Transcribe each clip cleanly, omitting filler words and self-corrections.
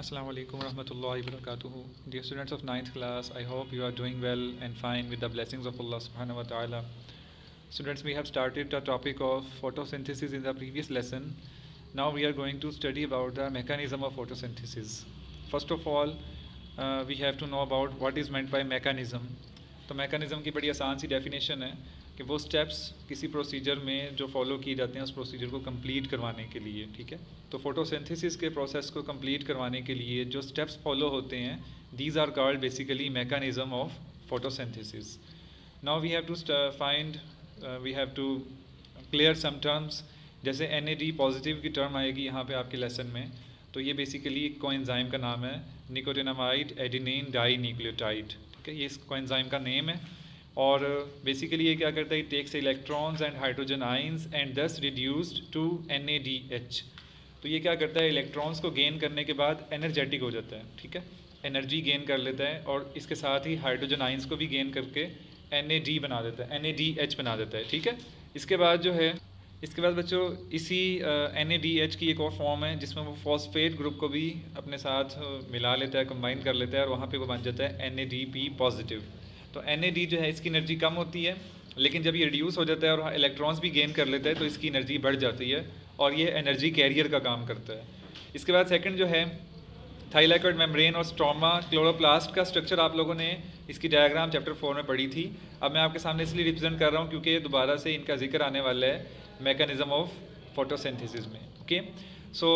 Assalamu alaikum warahmatullahi wabarakatuh. Dear students of ninth class, I hope you are doing well and fine with the blessings of Allah subhanahu wa ta'ala. Students, we have started the topic of photosynthesis in the previous lesson. Now we are going to study about the mechanism of photosynthesis. First of all, we have to know about what is meant by mechanism. तो mechanism की बड़ी आसान सी definition है कि वो steps किसी procedure में जो फॉलो किए जाते हैं उस प्रोसीजर को कंप्लीट करवाने के लिए, ठीक है। तो फोटोसिंथेसिस के प्रोसेस को कंप्लीट करवाने के लिए जो स्टेप्स फॉलो होते हैं, these are called basically mechanism of photosynthesis. Now we have to find we have to clear some terms, जैसे NAD पॉजिटिव की टर्म आएगी यहाँ पे आपके लेसन में। तो ये बेसिकली एक कोएंजाइम का नाम है, निकोटिनामाइड एडेनिन डाई न्यूक्लियोटाइड, ठीक है। ये इस कोएंजाइम का नेम है और बेसिकली ये क्या करता है, takes electrons and hydrogen ions and thus reduced to NADH। तो ये क्या करता है, इलेक्ट्रॉन्स को गेन करने के बाद एनर्जेटिक हो जाता है, ठीक है, एनर्जी गेन कर लेता है और इसके साथ ही हाइड्रोजन आइंस को भी गेन करके NAD बना देता है, NADH बना देता है, ठीक है। इसके बाद जो है, इसके बाद बच्चों इसी NADH की एक और फॉर्म है जिसमें वो फॉस्फेट ग्रुप को भी अपने साथ मिला लेता है, कंबाइन कर लेता है और वहाँ पे वो बन जाता है NADP पॉजिटिव। तो NAD जो है इसकी एनर्जी कम होती है, लेकिन जब ये रिड्यूस हो जाता है और इलेक्ट्रॉन्स भी गेन कर लेता है तो इसकी एनर्जी बढ़ जाती है और ये एनर्जी कैरियर का काम करता है। इसके बाद सेकंड जो है थाइलाकोइड मेम्ब्रेन और स्ट्रोमा क्लोरोप्लास्ट का स्ट्रक्चर आप लोगों ने इसकी डायग्राम चैप्टर 4 में पढ़ी थी। अब मैं आपके सामने इसलिए रिप्रेजेंट कर रहा हूँ क्योंकि दोबारा से इनका जिक्र आने वाला है मैकेनिज्म ऑफ फोटोसिंथेसिस में। Okay, so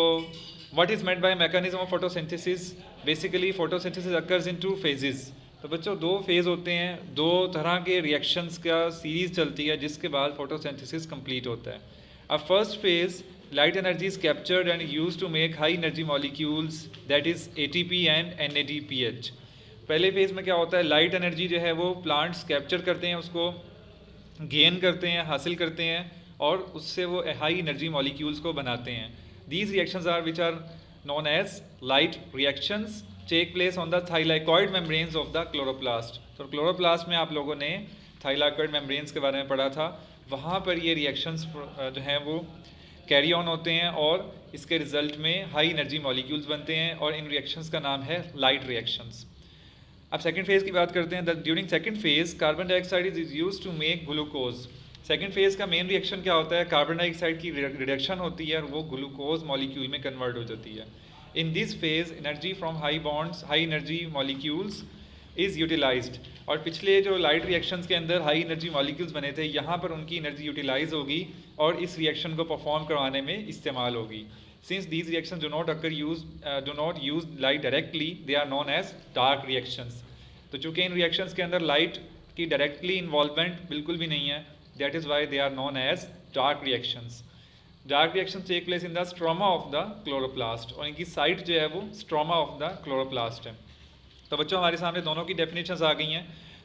what is meant by mechanism of photosynthesis? Basically photosynthesis occurs in 2 phases. तो बच्चों 2 फेज़ होते हैं, 2 तरह के रिएक्शंस का सीरीज़ चलती है जिसके बाद फोटोसिंथेसिस कंप्लीट होता है। अब first phase, light energy is captured and used to make high energy molecules, that is ATP and NADPH। पहले फेज़ में क्या होता है, लाइट एनर्जी जो है वो प्लांट्स कैप्चर करते हैं, उसको गेन करते हैं, हासिल करते हैं और उससे वो हाई एनर्जी मॉलिक्यूल्स को बनाते हैं। These reactions are which are known as light reactions take place on the thylakoid membranes of the chloroplast. तो क्लोरोप्लास्ट में आप लोगों ने थाइलाकोइड मेम्ब्रेन्स के बारे में पढ़ा था, वहाँ पर ये रिएक्शंस जो हैं वो कैरी ऑन होते हैं और इसके रिजल्ट में हाई एनर्जी मॉलिक्यूल्स बनते हैं और इन रिएक्शंस का नाम है लाइट रिएक्शंस। अब सेकंड फेज़ की बात करते हैं। During second phase carbon dioxide is used to make glucose. Second phase का मेन रिएक्शन क्या होता है, कार्बन डाइऑक्साइड की रिडक्शन होती है और वो ग्लूकोज मॉलिक्यूल में कन्वर्ट हो जाती है। In this phase energy from high bonds high energy molecules is utilised. और पिछले जो लाइट रिएक्शंस के अंदर हाई एनर्जी मॉलिक्यूल्स बने थे, यहाँ पर उनकी एनर्जी यूटिलाइज होगी और इस रिएक्शन को परफॉर्म करवाने में इस्तेमाल होगी। Since these reactions do not use light directly, they are known as dark reactions। तो चूँकि इन रिएक्शंस के अंदर लाइट की डायरेक्टली इन्वॉल्वमेंट बिल्कुल भी नहीं है, that is why they are known as dark reactions. Dark reactions take place in the stroma of the chloroplast और इनकी साइट जो है वो स्ट्रोमा ऑफ द क्लोरोप्लास्ट है। तो बच्चों हमारे सामने दोनों की डेफिनेशंस आ गई हैं।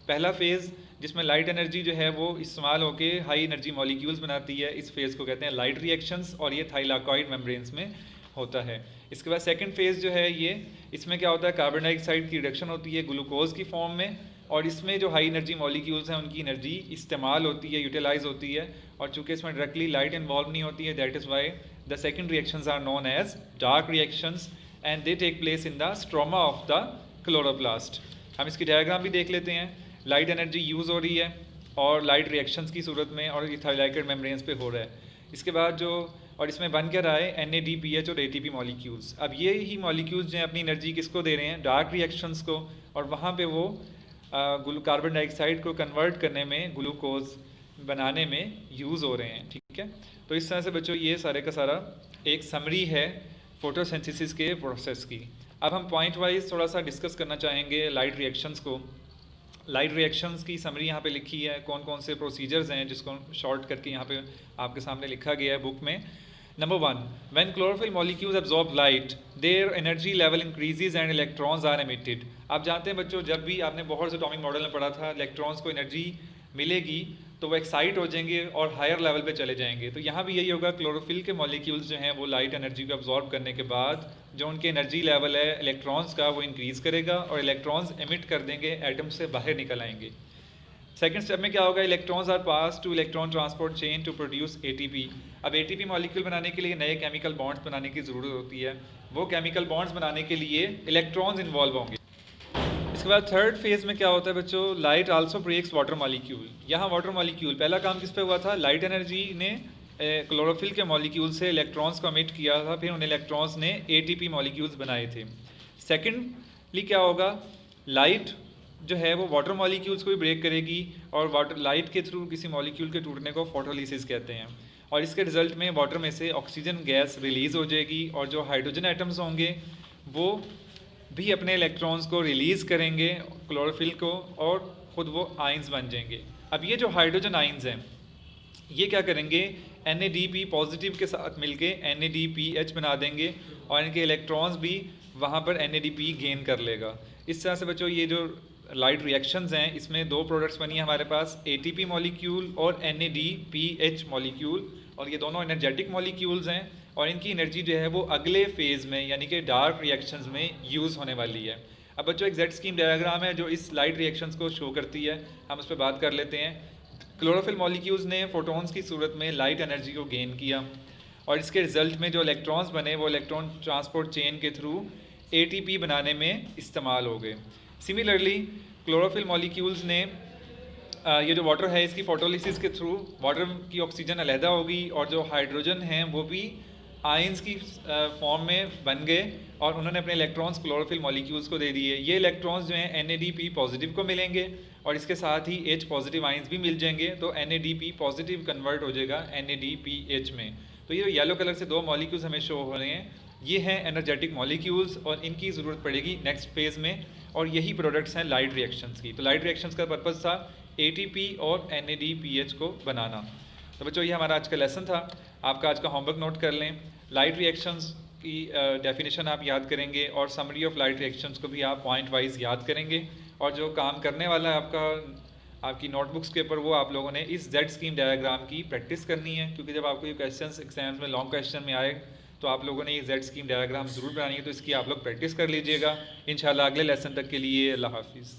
पहला फेज़ जिसमें लाइट एनर्जी जो है वो इस्तेमाल होके हाई एनर्जी मॉलिक्यूल्स बनाती है, इस फेज़ को कहते हैं लाइट रिएक्शंस और ये थाइलाकोइड मेम्ब्रेन्स में होता है। इसके बाद सेकंड फेज़ जो है ये, इसमें क्या होता है, कार्बन डाइऑक्साइड की रिडक्शन होती है ग्लूकोज की फॉर्म में और इसमें जो हाई एनर्जी मॉलिक्यूल्स हैं उनकी एनर्जी इस्तेमाल होती है, यूटिलाइज होती है और चूँकि इसमें डायरेक्टली लाइट इन्वॉल्व नहीं होती है, that is why the second reactions are known as dark reactions and they take place in the stroma of the chloroplast. हम इसकी डायग्राम भी देख लेते हैं। लाइट एनर्जी यूज़ हो रही है और लाइट रिएक्शंस की सूरत में और ये थाइलाकोइड मेम्ब्रेन्स पे हो रहा है। इसके बाद जो और इसमें बन क्या रहा है, NADPH और ATP मॉलिक्यूल्स। अब ये ही मॉलिक्यूल्स जो हैं अपनी एनर्जी किसको दे रहे हैं, डार्क रिएक्शंस को, और वहाँ पे वो कार्बन डाइऑक्साइड को कन्वर्ट करने में, ग्लूकोज बनाने में यूज़ हो रहे हैं, ठीक है। तो इस तरह से बच्चों ये सारे का सारा एक समरी है फोटोसिंथेसिस के प्रोसेस की। अब हम पॉइंट वाइज थोड़ा सा डिस्कस करना चाहेंगे लाइट रिएक्शंस को। लाइट रिएक्शंस की समरी यहाँ पे लिखी है, कौन कौन से प्रोसीजर्स हैं जिसको शॉर्ट करके यहाँ पे आपके सामने लिखा गया है बुक में। Number 1, when chlorophyll molecules absorb light their energy level increases and electrons are emitted. आप जानते हैं बच्चों, जब भी आपने बहुत से एटॉमिक मॉडल में पढ़ा था, इलेक्ट्रॉन्स को एनर्जी मिलेगी तो वो एक्साइट हो जाएंगे और हायर लेवल पे चले जाएंगे। तो यहाँ भी यही होगा, क्लोरोफिल के मॉलिक्यूल्स जो हैं वो लाइट एनर्जी को अब्जॉर्ब करने के बाद जो उनके एनर्जी लेवल है इलेक्ट्रॉन्स का वो इंक्रीज़ करेगा और इलेक्ट्रॉन्स एमिट कर देंगे, एटम से बाहर निकल आएंगे। सेकंड स्टेप में क्या होगा, electrons are pass to electron transport chain to produce ATP. अब एटीपी मॉलिक्यूल बनाने के लिए नए केमिकल बॉन्ड्स बनाने की ज़रूरत होती है। वो केमिकल बॉन्ड्स बनाने के लिए इलेक्ट्रॉन्स इन्वॉल्व होंगे। इसके बाद थर्ड फेज में क्या होता है बच्चों, light also breaks water molecule. यहाँ वाटर मॉलिक्यूल पहला काम किस पे हुआ था, लाइट एनर्जी ने क्लोरोफिल के मॉलिक्यूल से इलेक्ट्रॉन्स को एमिट किया था, फिर उन इलेक्ट्रॉन्स ने एटीपी मॉलिक्यूल्स बनाए थे। सेकेंडली क्या होगा, लाइट जो है वो वाटर मॉलिक्यूल्स को भी ब्रेक करेगी और वाटर लाइट के थ्रू किसी मॉलिक्यूल के टूटने को फोटोलिसिस कहते हैं, और इसके रिजल्ट में वाटर में से ऑक्सीजन गैस रिलीज़ हो जाएगी और जो हाइड्रोजन एटम्स होंगे वो भी अपने इलेक्ट्रॉन्स को रिलीज़ करेंगे क्लोरोफिल को और ख़ुद वो आइंस बन जाएंगे। अब ये जो हाइड्रोजन आइंस हैं ये क्या करेंगे, NADP पॉजिटिव के साथ मिलके NADPH बना देंगे और इनके इलेक्ट्रॉन्स भी वहाँ पर NADP गेन कर लेगा। इस तरह से बच्चों ये जो लाइट रिएक्शंस हैं इसमें दो प्रोडक्ट्स बनी है हमारे पास, ATP मॉलिक्यूल और NADPH मॉलिक्यूल, और ये दोनों एनर्जेटिक मॉलिक्यूल्स हैं और इनकी एनर्जी जो है वो अगले फेज़ में यानी कि डार्क रिएक्शंस में यूज़ होने वाली है। अब बच्चों एक जेड स्कीम डायग्राम है जो इस लाइट रिएक्शंस को शो करती है, हम उस पर बात कर लेते हैं। क्लोरोफिल मॉलिक्यूल्स ने फोटॉन्स की सूरत में लाइट एनर्जी को गेन किया और इसके रिजल्ट में जो इलेक्ट्रॉन्स बने वो इलेक्ट्रॉन ट्रांसपोर्ट चेन के थ्रू ATP बनाने में इस्तेमाल हो गए। सिमिलरली क्लोरोफिल मॉलिक्यूल्स ने ये जो वाटर है इसकी फोटोलिसिस के थ्रू वाटर की ऑक्सीजन अलहदा होगी और जो हाइड्रोजन हैं वो भी आयंस की फॉर्म में बन गए और उन्होंने अपने इलेक्ट्रॉन्स क्लोरोफिल मॉलिक्यूल्स को दे दिए। ये इलेक्ट्रॉन्स जो हैं NADP पॉजिटिव को मिलेंगे और इसके साथ ही H पॉजिटिव आयंस भी मिल जाएंगे, तो NADP पॉजिटिव कन्वर्ट हो जाएगा NADPH में। तो ये येलो कलर से दो मॉलिक्यूल्स हमें शो हो रहे हैं, ये हैं एनर्जेटिक मॉलिक्यूल्स और इनकी ज़रूरत पड़ेगी नेक्स्ट फेज़ में, और यही प्रोडक्ट्स हैं लाइट रिएक्शंस की। तो लाइट रिएक्शंस का पर्पज़ था ATP और NADPH को बनाना। तो बच्चों ये हमारा आज का लेसन था, आपका आज का होमवर्क नोट कर लें। लाइट रिएक्शंस की डेफिनेशन आप याद करेंगे और समरी ऑफ लाइट रिएक्शंस को भी आप पॉइंट वाइज याद करेंगे, और जो काम करने वाला है आपकी नोटबुक्स के ऊपर वो आप लोगों ने इस जेड स्कीम डायग्राम की प्रैक्टिस करनी है, क्योंकि जब आपको ये क्वेश्चंस एग्जाम्स में लॉन्ग क्वेश्चन में आए तो आप लोगों ने ये जेड स्कीम डायग्राम ज़रूर बनानी है, तो इसकी आप लोग प्रैक्टिस कर लीजिएगा। इंशाल्लाह अगले लेसन तक के लिए अल्लाह हाफिज़।